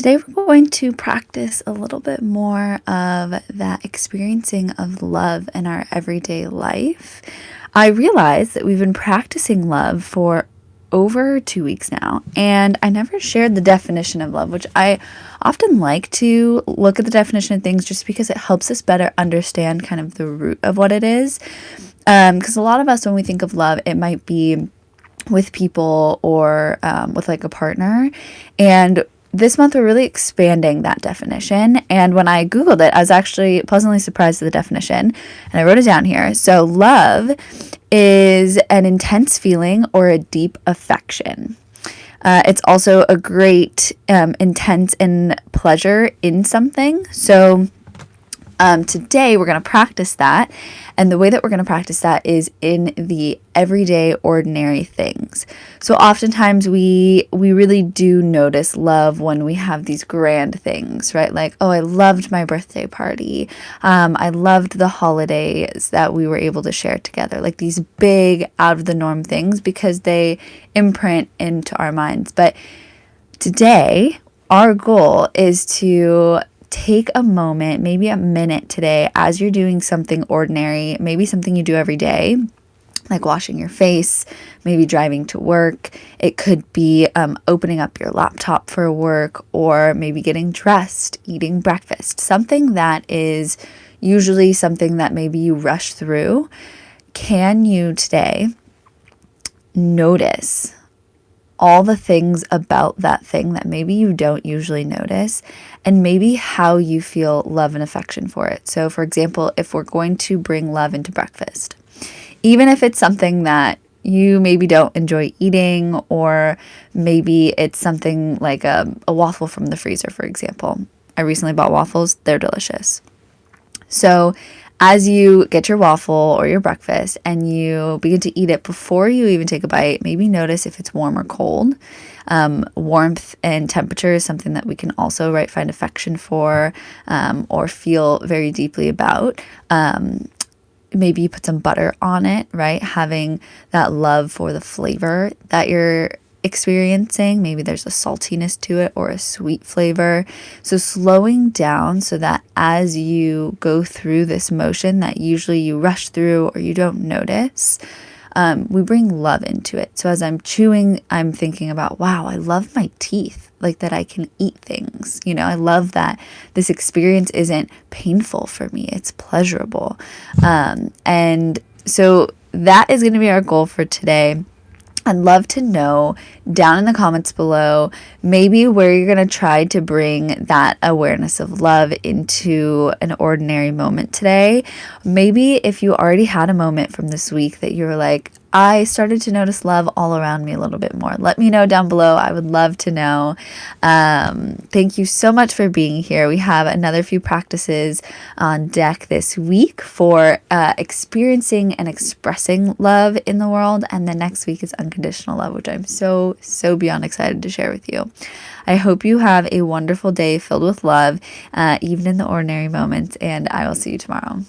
Today, we're going to practice a little bit more of that experiencing of love in our everyday life. I realize that we've been practicing love for over 2 weeks now, and I never shared the definition of love, which I often like to look at the definition of things just because it helps us better understand kind of the root of what it is. Because a lot of us, when we think of love, it might be with people or with like a partner. And this month, we're really expanding that definition. And when I Googled it, I was actually pleasantly surprised at the definition. And I wrote it down here. So, love is an intense feeling or a deep affection. It's also a great intense and pleasure in something. So, today we're going to practice that. And the way that we're going to practice that is in the everyday ordinary things. So oftentimes we really do notice love when we have these grand things, right? Like, oh, I loved my birthday party. I loved the holidays that we were able to share together, like these big out of the norm things because they imprint into our minds. But today, our goal is to take a moment, maybe a minute today, as you're doing something ordinary, maybe something you do every day, like washing your face, maybe driving to work. It could be opening up your laptop for work, or maybe getting dressed, eating breakfast, something that is usually something that maybe you rush through. Can you today notice all the things about that thing that maybe you don't usually notice, and maybe how you feel love and affection for it? So, for example, if we're going to bring love into breakfast, even if it's something that you maybe don't enjoy eating, or maybe it's something like a waffle from the freezer, for example. I recently bought waffles. They're delicious. So as you get your waffle or your breakfast and you begin to eat it, before you even take a bite, maybe notice if it's warm or cold. Warmth and temperature is something that we can also, right, find affection for, or feel very deeply about. Maybe you put some butter on it, right? Having that love for the flavor that you're experiencing. Maybe there's a saltiness to it or a sweet flavor. So slowing down so that as you go through this motion that usually you rush through or you don't notice, we bring love into it. So as I'm chewing, I'm thinking about, wow, I love my teeth, like that I can eat things. I love that this experience isn't painful for me. It's pleasurable. And so that is going to be our goal for today. I'd love to know down in the comments below maybe where you're going to try to bring that awareness of love into an ordinary moment today. Maybe if you already had a moment from this week that you were like, I started to notice love all around me a little bit more. Let me know down below. I would love to know. Thank you so much for being here. We have another few practices on deck this week for experiencing and expressing love in the world. And then next week is unconditional love, which I'm so beyond excited to share with you. I hope you have a wonderful day filled with love, even in the ordinary moments. And I will see you tomorrow.